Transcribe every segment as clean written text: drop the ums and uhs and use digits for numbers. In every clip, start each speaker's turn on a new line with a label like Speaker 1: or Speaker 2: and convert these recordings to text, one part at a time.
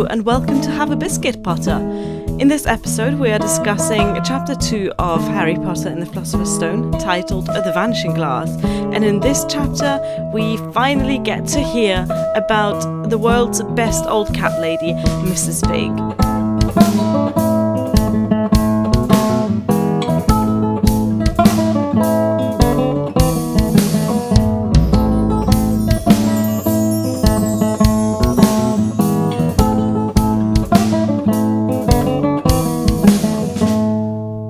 Speaker 1: Hello and welcome to Have a Biscuit, Potter. In this episode we are discussing chapter 2 of Harry Potter and the Philosopher's Stone, titled The Vanishing Glass. And in this chapter we finally get to hear about the world's best old cat lady, Mrs. Fig.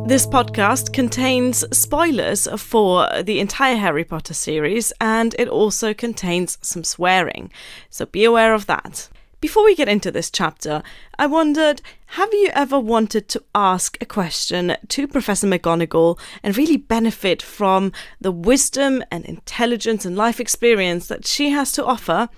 Speaker 1: This podcast contains spoilers for the entire Harry Potter series, and it also contains some swearing, so be aware of that. Before we get into this chapter, I wondered, have you ever wanted to ask a question to Professor McGonagall and really benefit from the wisdom and intelligence and life experience that she has to offer?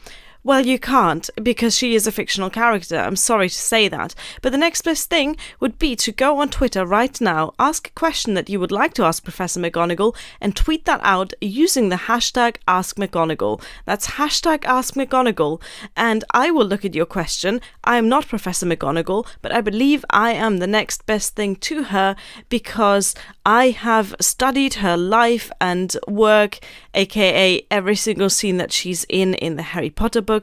Speaker 1: Well, you can't, because she is a fictional character. I'm sorry to say that. But the next best thing would be to go on Twitter right now, ask a question that you would like to ask Professor McGonagall, and tweet that out using the hashtag AskMcGonagall. That's hashtag AskMcGonagall. And I will look at your question. I am not Professor McGonagall, but I believe I am the next best thing to her because I have studied her life and work, aka every single scene that she's in the Harry Potter books,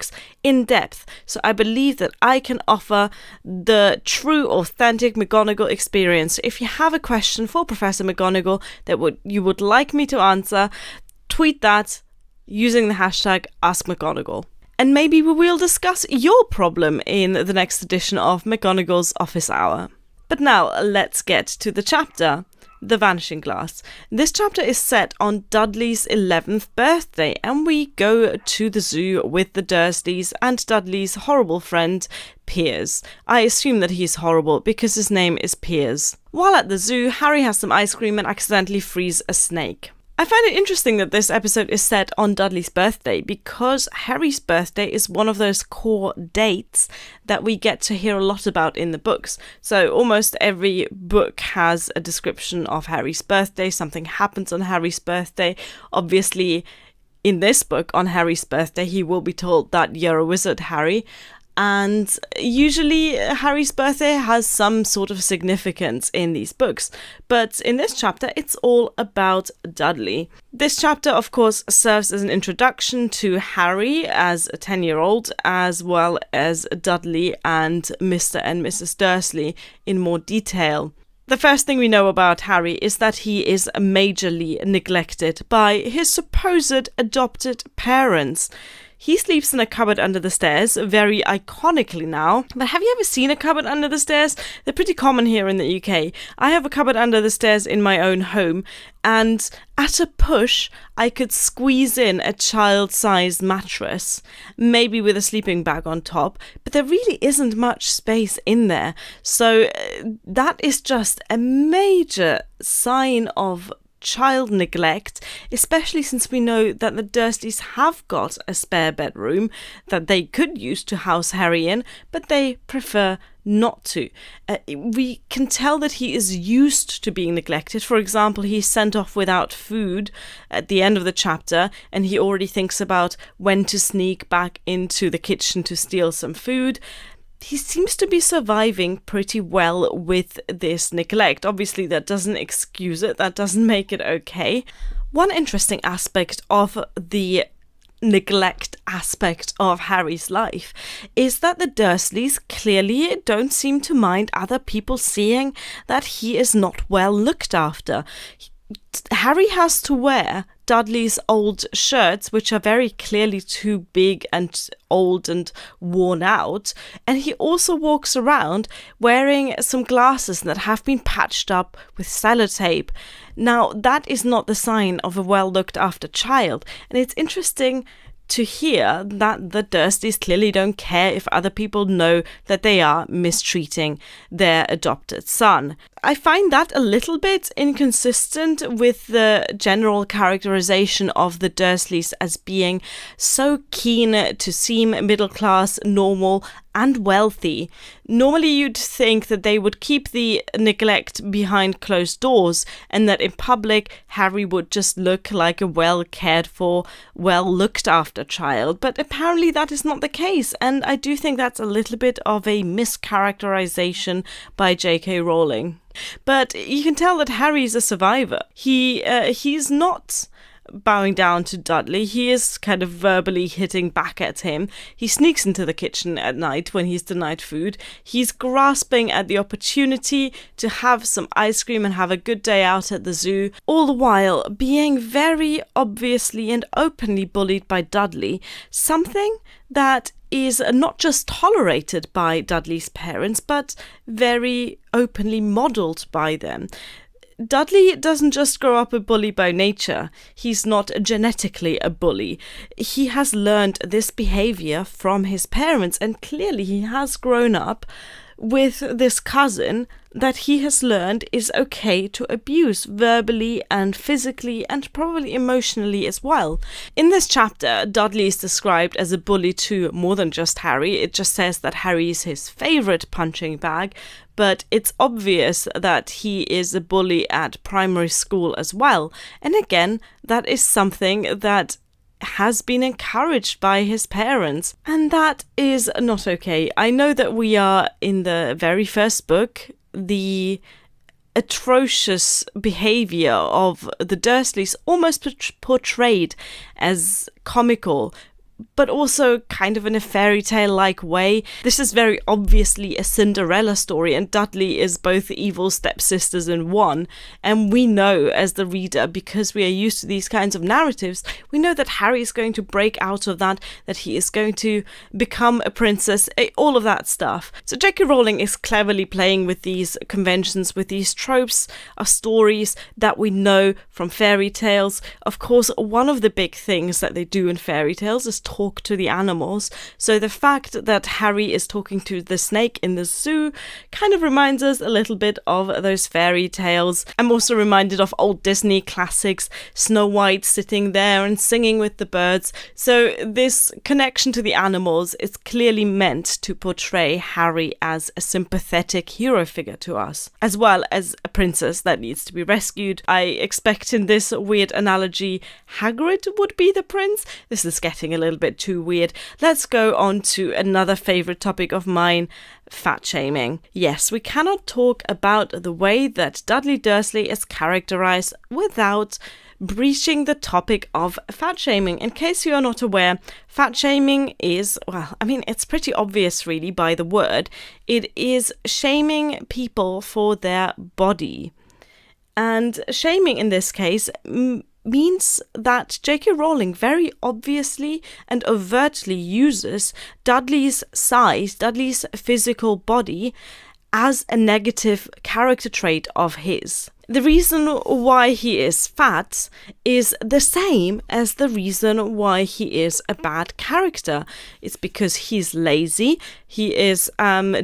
Speaker 1: in depth. So I believe that I can offer the true, authentic McGonagall experience. If you have a question for Professor McGonagall that you would like me to answer, tweet that using the hashtag AskMcGonagall. And maybe we will discuss your problem in the next edition of McGonagall's Office Hour. But now let's get to the chapter. The Vanishing Glass. This chapter is set on Dudley's 11th birthday, and we go to the zoo with the Dursleys and Dudley's horrible friend, Piers. I assume that he's horrible because his name is Piers. While at the zoo, Harry has some ice cream and accidentally frees a snake. I find it interesting that this episode is set on Dudley's birthday because Harry's birthday is one of those core dates that we get to hear a lot about in the books. So almost every book has a description of Harry's birthday. Something happens on Harry's birthday. Obviously, in this book, on Harry's birthday, he will be told that you're a wizard, Harry. And usually Harry's birthday has some sort of significance in these books. But in this chapter, it's all about Dudley. This chapter, of course, serves as an introduction to Harry as a 10-year-old, as well as Dudley and Mr. and Mrs. Dursley in more detail. The first thing we know about Harry is that he is majorly neglected by his supposed adopted parents. He sleeps in a cupboard under the stairs, very iconically now. But have you ever seen a cupboard under the stairs? They're pretty common here in the UK. I have a cupboard under the stairs in my own home, and at a push, I could squeeze in a child-sized mattress, maybe with a sleeping bag on top, but there really isn't much space in there. So that is just a major sign of child neglect, especially since we know that the Dursleys have got a spare bedroom that they could use to house Harry in, but they prefer not to. We can tell that he is used to being neglected. For example, he's sent off without food at the end of the chapter, and he already thinks about when to sneak back into the kitchen to steal some food. He seems to be surviving pretty well with this neglect. Obviously, that doesn't excuse it. That doesn't make it okay. One interesting aspect of the neglect aspect of Harry's life is that the Dursleys clearly don't seem to mind other people seeing that he is not well looked after. Harry has to wear Dudley's old shirts, which are very clearly too big and old and worn out, and he also walks around wearing some glasses that have been patched up with sellotape. Now, that is not the sign of a well looked after child, and it's interesting to hear that the Dursleys clearly don't care if other people know that they are mistreating their adopted son. I find that a little bit inconsistent with the general characterization of the Dursleys as being so keen to seem middle class, normal, and wealthy. Normally you'd think that they would keep the neglect behind closed doors and that in public Harry would just look like a well cared for, well looked after child, but apparently that is not the case, and I do think that's a little bit of a mischaracterization by J.K. Rowling. But you can tell that Harry's a survivor. He's not bowing down to Dudley. He is kind of verbally hitting back at him. He sneaks into the kitchen at night when he's denied food. He's grasping at the opportunity to have some ice cream and have a good day out at the zoo, all the while being very obviously and openly bullied by Dudley, something that is not just tolerated by Dudley's parents, but very openly modelled by them. Dudley doesn't just grow up a bully by nature. He's not genetically a bully. He has learned this behaviour from his parents, and clearly he has grown up with this cousin that he has learned is okay to abuse verbally and physically and probably emotionally as well. In this chapter, Dudley is described as a bully to more than just Harry. It just says that Harry is his favourite punching bag, but it's obvious that he is a bully at primary school as well. And again, that is something that has been encouraged by his parents, and that is not okay. I know that we are in the very first book, the atrocious behaviour of the Dursleys almost portrayed as comical, but also kind of in a fairy tale-like way. This is very obviously a Cinderella story, and Dudley is both evil stepsisters in one. And we know, as the reader, because we are used to these kinds of narratives, we know that Harry is going to break out of that he is going to become a princess, all of that stuff. So J.K. Rowling is cleverly playing with these conventions, with these tropes of stories that we know from fairy tales. Of course, one of the big things that they do in fairy tales is talk to the animals. So the fact that Harry is talking to the snake in the zoo kind of reminds us a little bit of those fairy tales. I'm also reminded of old Disney classics, Snow White sitting there and singing with the birds. So this connection to the animals is clearly meant to portray Harry as a sympathetic hero figure to us, as well as a princess that needs to be rescued. I expect in this weird analogy, Hagrid would be the prince. This is getting a little bit too weird. Let's go on to another favourite topic of mine, fat shaming. Yes, we cannot talk about the way that Dudley Dursley is characterised without breaching the topic of fat shaming. In case you are not aware, fat shaming is, well, I mean, it's pretty obvious really by the word. It is shaming people for their body. And shaming in this case means that J.K. Rowling very obviously and overtly uses Dudley's size, Dudley's physical body, as a negative character trait of his. The reason why he is fat is the same as the reason why he is a bad character. It's because he's lazy. He is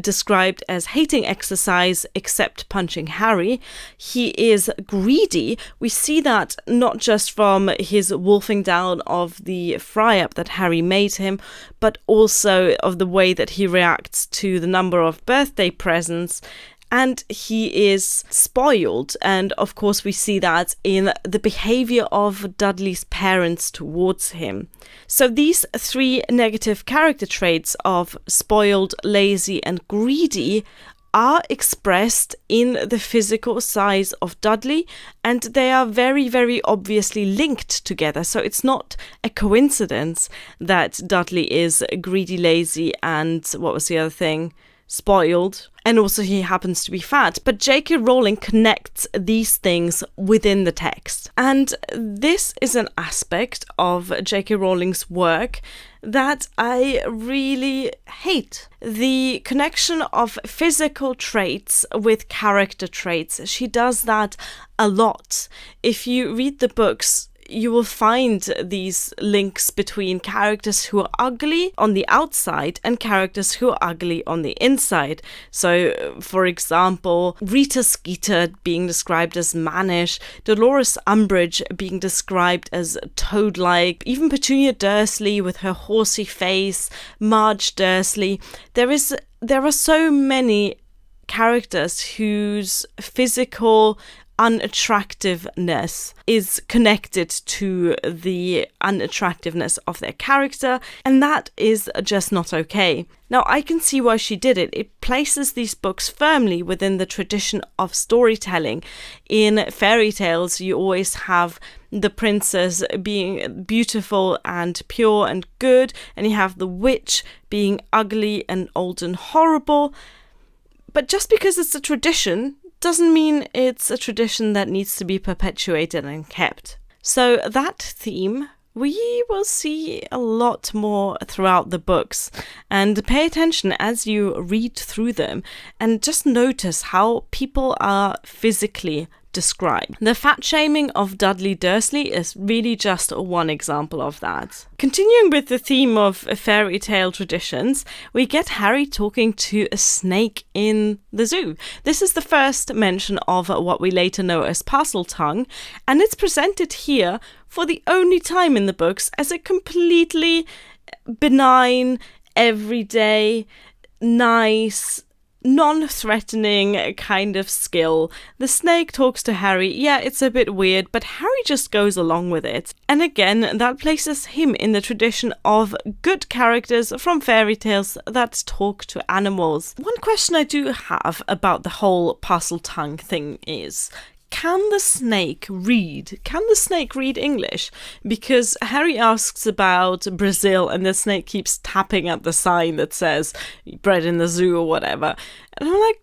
Speaker 1: described as hating exercise except punching Harry. He is greedy. We see that not just from his wolfing down of the fry-up that Harry made him, but also of the way that he reacts to the number of birthday presents. And he is spoiled, and of course we see that in the behaviour of Dudley's parents towards him. So these three negative character traits of spoiled, lazy and greedy are expressed in the physical size of Dudley, and they are very, very obviously linked together. So it's not a coincidence that Dudley is greedy, lazy and what was the other thing? Spoiled, and also he happens to be fat. But J.K. Rowling connects these things within the text, and this is an aspect of J.K. Rowling's work that I really hate. The connection of physical traits with character traits. She does that a lot. If you read the books, you will find these links between characters who are ugly on the outside and characters who are ugly on the inside. So, for example, Rita Skeeter being described as mannish, Dolores Umbridge being described as toad-like, even Petunia Dursley with her horsey face, Marge Dursley. There are so many characters whose physical unattractiveness is connected to the unattractiveness of their character, and that is just not okay. Now, I can see why she did it. It places these books firmly within the tradition of storytelling. In fairy tales, you always have the princess being beautiful and pure and good, and you have the witch being ugly and old and horrible. But just because it's a tradition doesn't mean it's a tradition that needs to be perpetuated and kept. So that theme we will see a lot more throughout the books, and pay attention as you read through them and just notice how people are physically described. The fat shaming of Dudley Dursley is really just one example of that. Continuing with the theme of fairy tale traditions, we get Harry talking to a snake in the zoo. This is the first mention of what we later know as Parseltongue, and it's presented here for the only time in the books as a completely benign, everyday, nice, non-threatening kind of skill. The snake talks to Harry. Yeah, it's a bit weird, but Harry just goes along with it. And again, that places him in the tradition of good characters from fairy tales that talk to animals. One question I do have about the whole Parseltongue thing is, can the snake read? Can the snake read English? Because Harry asks about Brazil and the snake keeps tapping at the sign that says bred in the zoo or whatever. And I'm like,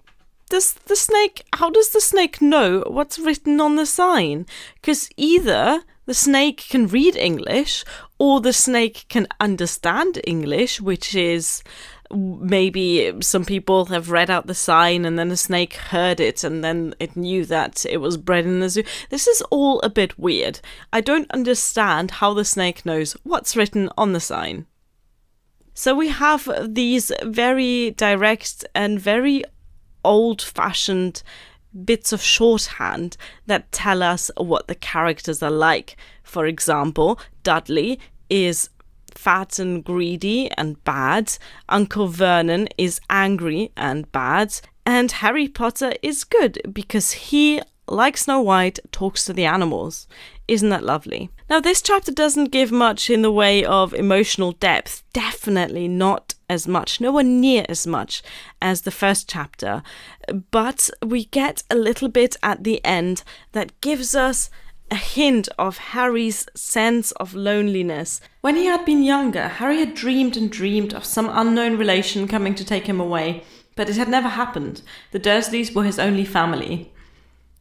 Speaker 1: how does the snake know what's written on the sign? Because either the snake can read English or the snake can understand English, which is maybe some people have read out the sign and then the snake heard it and then it knew that it was bred in the zoo. This is all a bit weird. I don't understand how the snake knows what's written on the sign. So we have these very direct and very old-fashioned bits of shorthand that tell us what the characters are like. For example, Dudley is fat and greedy and bad, Uncle Vernon is angry and bad, and Harry Potter is good because he, like Snow White, talks to the animals. Isn't that lovely? Now, this chapter doesn't give much in the way of emotional depth, definitely not as much, nowhere near as much as the first chapter, but we get a little bit at the end that gives us a hint of Harry's sense of loneliness. When he had been younger, Harry had dreamed and dreamed of some unknown relation coming to take him away, but it had never happened. The Dursleys were his only family.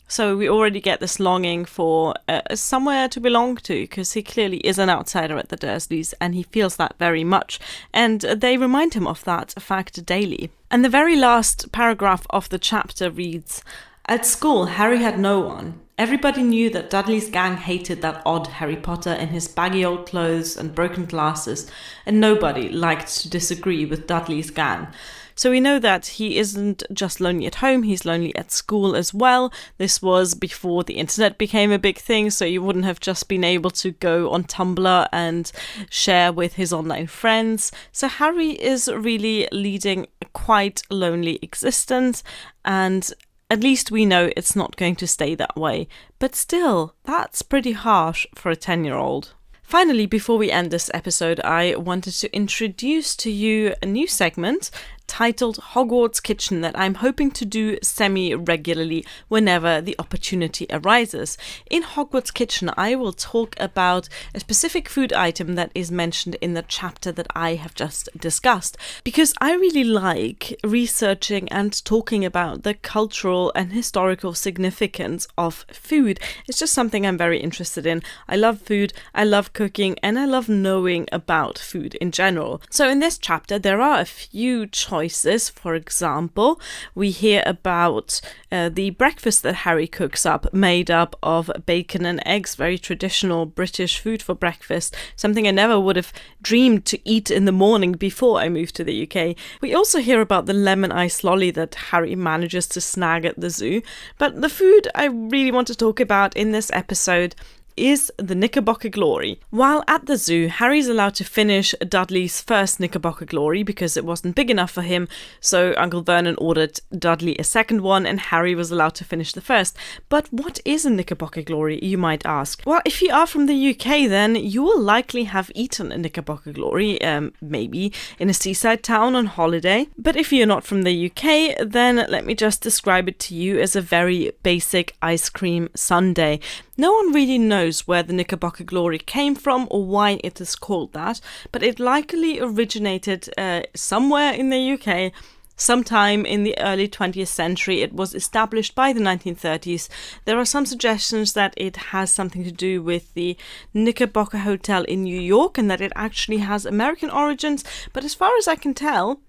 Speaker 1: So we already get this longing for somewhere to belong to, because he clearly is an outsider at the Dursleys, and he feels that very much. And they remind him of that fact daily. And the very last paragraph of the chapter reads, "At school, Harry had no one. Everybody knew that Dudley's gang hated that odd Harry Potter in his baggy old clothes and broken glasses, and nobody liked to disagree with Dudley's gang. So we know that he isn't just lonely at home, he's lonely at school as well. This was before the internet became a big thing, so you wouldn't have just been able to go on Tumblr and share with his online friends. So Harry is really leading a quite lonely existence, and at least we know it's not going to stay that way. But still, that's pretty harsh for a 10-year-old. Finally, before we end this episode, I wanted to introduce to you a new segment titled Hogwarts Kitchen that I'm hoping to do semi-regularly whenever the opportunity arises. In Hogwarts Kitchen, I will talk about a specific food item that is mentioned in the chapter that I have just discussed, because I really like researching and talking about the cultural and historical significance of food. It's just something I'm very interested in. I love food, I love cooking, and I love knowing about food in general. So in this chapter, there are a few choice choices. For example, we hear about the breakfast that Harry cooks up, made up of bacon and eggs, very traditional British food for breakfast, something I never would have dreamed to eat in the morning before I moved to the UK. We also hear about the lemon ice lolly that Harry manages to snag at the zoo. But the food I really want to talk about in this episode is the Knickerbocker Glory. While at the zoo, Harry's allowed to finish Dudley's first Knickerbocker Glory because it wasn't big enough for him, so Uncle Vernon ordered Dudley a second one and Harry was allowed to finish the first. But what is a Knickerbocker Glory, you might ask? Well, if you are from the UK, then you will likely have eaten a Knickerbocker Glory, maybe in a seaside town on holiday. But if you're not from the UK, then let me just describe it to you as a very basic ice cream sundae. No one really knows where the Knickerbocker Glory came from or why it is called that, but it likely originated somewhere in the UK, sometime in the early 20th century. It was established by the 1930s. There are some suggestions that it has something to do with the Knickerbocker Hotel in New York and that it actually has American origins, but as far as I can tell,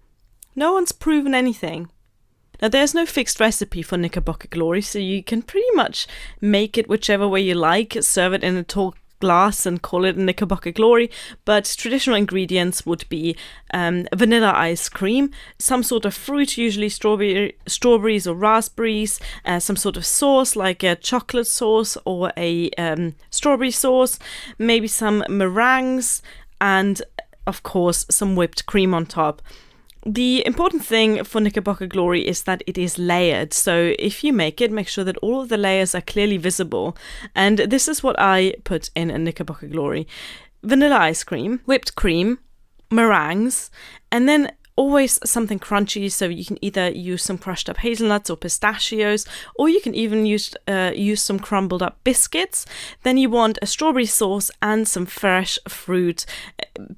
Speaker 1: no one's proven anything. Now, there's no fixed recipe for Knickerbocker Glory, so you can pretty much make it whichever way you like, serve it in a tall glass and call it a Knickerbocker Glory, but traditional ingredients would be vanilla ice cream, some sort of fruit, usually strawberries or raspberries, some sort of sauce like a chocolate sauce or a strawberry sauce, maybe some meringues, and of course some whipped cream on top. The important thing for Knickerbocker Glory is that it is layered, so if you make it, make sure that all of the layers are clearly visible, and this is what I put in a Knickerbocker Glory. Vanilla ice cream, whipped cream, meringues, and then always something crunchy, so you can either use some crushed up hazelnuts or pistachios, or you can even use some crumbled up biscuits. Then you want a strawberry sauce and some fresh fruit,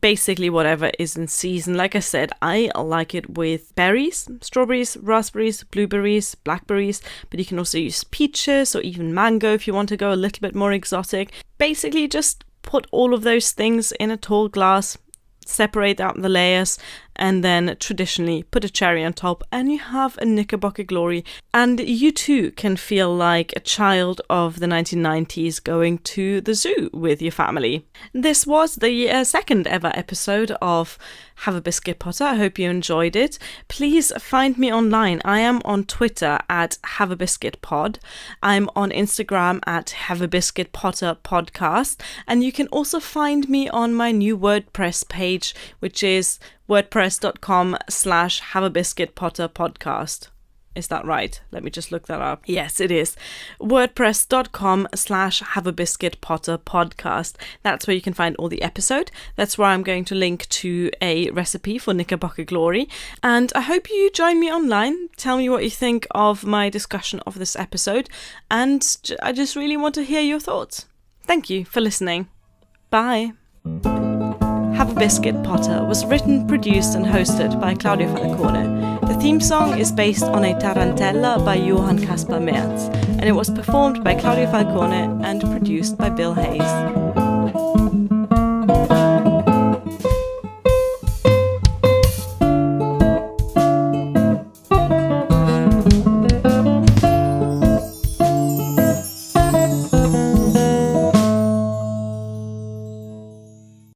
Speaker 1: basically whatever is in season. Like I said, I like it with berries, strawberries, raspberries, blueberries, blackberries, but you can also use peaches or even mango if you want to go a little bit more exotic. Basically just put all of those things in a tall glass, separate out the layers, and then traditionally put a cherry on top, and you have a Knickerbocker Glory. And you too can feel like a child of the 1990s going to the zoo with your family. This was the second ever episode of Have a Biscuit, Potter. I hope you enjoyed it. Please find me online. I am on Twitter at Have a Biscuit Pod. I'm on Instagram at Have a Biscuit Potter Podcast. And you can also find me on my new WordPress page, which is wordpress.com/haveabiscuitpotterpodcast. Is that right? Let me just look that up. Yes, it is. wordpress.com/haveabiscuitpotterpodcast. That's where you can find all the episode. That's where I'm going to link to a recipe for Knickerbocker Glory. And I hope you join me online. Tell me what you think of my discussion of this episode. And I just really want to hear your thoughts. Thank you for listening. Bye. Have a Biscuit, Potter was written, produced and hosted by Claudio Falcone. The theme song is based on a tarantella by Johann Caspar Merz, and it was performed by Claudio Falcone and produced by Bill Hayes.